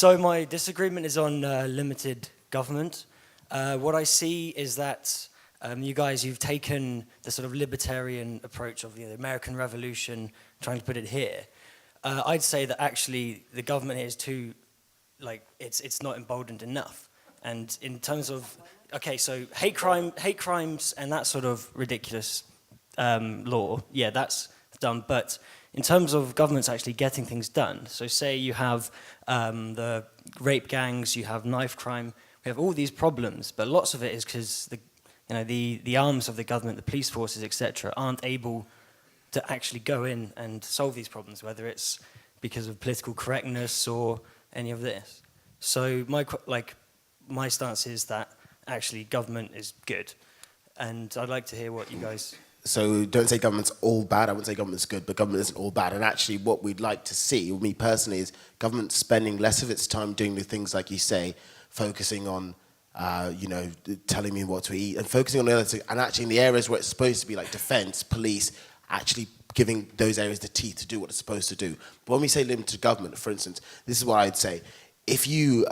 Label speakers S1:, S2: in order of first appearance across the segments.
S1: So my disagreement is on limited government. What I see is that you guys, you've taken the sort of libertarian approach of the American Revolution, trying to put it here. I'd say that actually the government here is too, like, it's not emboldened enough. And in terms of, okay, so hate crimes and that sort of ridiculous law, yeah, that's done. But in terms of governments actually getting things done, so say you have the rape gangs, you have knife crime, we have all these problems, but lots of it is because the arms of the government, the police forces, etc., aren't able to actually go in and solve these problems, whether it's because of political correctness or any of this. So my stance is that actually government is good, and I'd like to hear what you guys.
S2: So don't say government's all bad. I wouldn't say government's good, but government isn't all bad. And actually what we'd like to see, me personally, is government spending less of its time doing the things like you say, focusing on, telling me what to eat, and focusing on the other things, and actually in the areas where it's supposed to be like defense, police, actually giving those areas the teeth to do what it's supposed to do. But when we say limited government, for instance, this is what I'd say. If you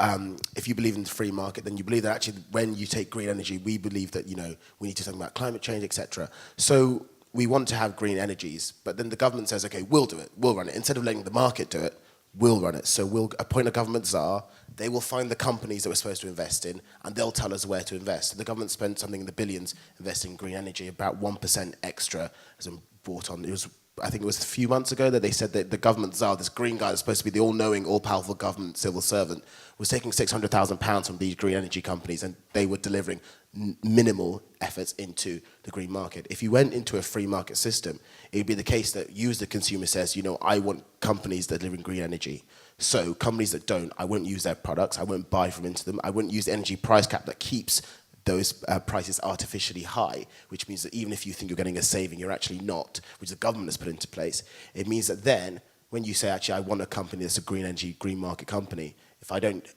S2: believe in the free market, then you believe that actually when you take green energy, we believe that, we need to talk about climate change, etc. So we want to have green energies, but then the government says, okay, we'll do it, we'll run it. Instead of letting the market do it, we'll run it. So we'll appoint a government czar, they will find the companies that we're supposed to invest in, and they'll tell us where to invest. The government spent something in the billions investing in green energy, about 1% extra has been brought on. I think it was a few months ago that they said that the government czar, this green guy that's supposed to be the all-knowing, all-powerful government civil servant, was taking £600,000 from these green energy companies, and they were delivering minimal efforts into the green market. If you went into a free market system, it would be the case that you as the consumer says, I want companies that deliver green energy. So companies that don't, I won't use their products, I won't buy from into them, I won't use the energy price cap that keeps those prices artificially high, which means that even if you think you're getting a saving, you're actually not, which the government has put into place. It means that then, when you say, actually, I want a company that's a green energy, green market company,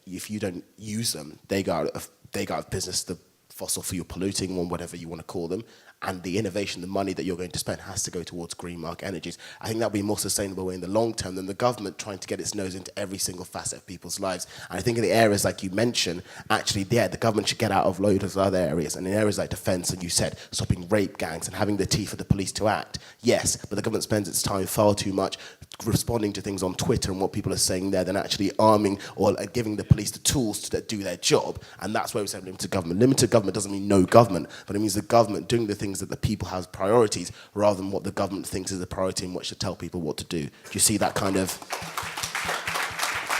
S2: if you don't use them, they go out of business, the fossil fuel polluting or whatever you want to call them, and the innovation, the money that you're going to spend has to go towards green market energies. I think that would be a more sustainable way in the long term than the government trying to get its nose into every single facet of people's lives. And I think in the areas like you mentioned, actually, yeah, the government should get out of loads of other areas. And in areas like defense, and you said, stopping rape gangs and having the teeth for the police to act, yes, but the government spends its time far too much responding to things on Twitter and what people are saying there than actually arming or giving the police the tools to do their job. And that's where we say limited government. Limited government doesn't mean no government, but it means the government doing the things that the people have priorities rather than what the government thinks is a priority and what should tell people what to do. Do you see that kind of...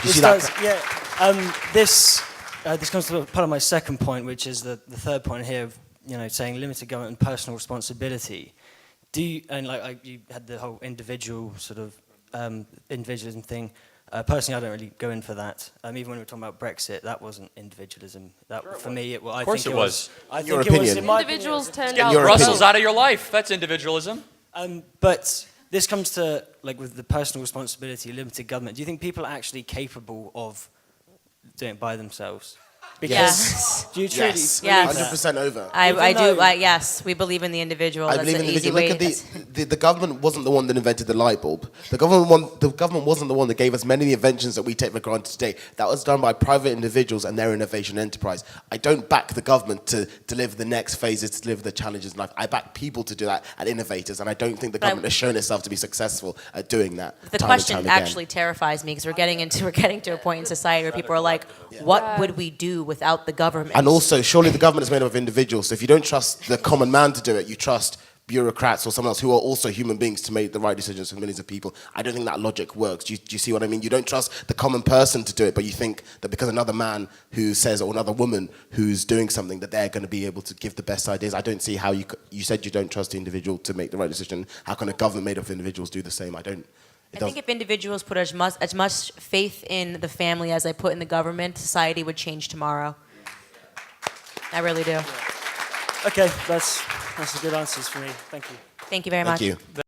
S1: This comes to part of my second point, which is the third point here of saying limited government and personal responsibility. You had the whole individual sort of individualism thing. Personally, I don't really go in for that. Even when we were talking about Brexit, that wasn't individualism. For me, I think it was.
S2: I think it was.
S3: Individuals turned out.
S4: Brussels out of your life. That's individualism.
S1: But this comes to with the personal responsibility, limited government. Do you think people are actually capable of doing it by themselves?
S3: Because
S1: do you truly
S3: yes.
S1: believe
S2: 100% over.
S3: I do. Yes, we believe in the individual.
S2: I believe in the individual. Look at the government wasn't the one that invented the light bulb. The government wasn't the one that gave us many of the inventions that we take for granted today. That was done by private individuals and their innovation enterprise. I don't back the government to deliver the next phases, to deliver the challenges in life. I back people to do that and innovators, and I don't think the government has shown itself to be successful at doing that.
S3: The question actually terrifies me because we're getting to a point in society where people are like, what would we do without the government?
S2: And also, surely the government is made up of individuals. So if you don't trust the common man to do it, you trust bureaucrats or someone else who are also human beings to make the right decisions for millions of people. I don't think that logic works. Do you see what I mean? You don't trust the common person to do it, but you think that because another man who says, or another woman who's doing something, that they're going to be able to give the best ideas. I don't see how you said you don't trust the individual to make the right decision. How can a government made up of individuals do the same? I think
S3: if individuals put as much faith in the family as they put in the government, society would change tomorrow. I really do.
S1: Okay, that's the good answers for me. Thank you.
S3: Thank you very much.
S2: Thank you.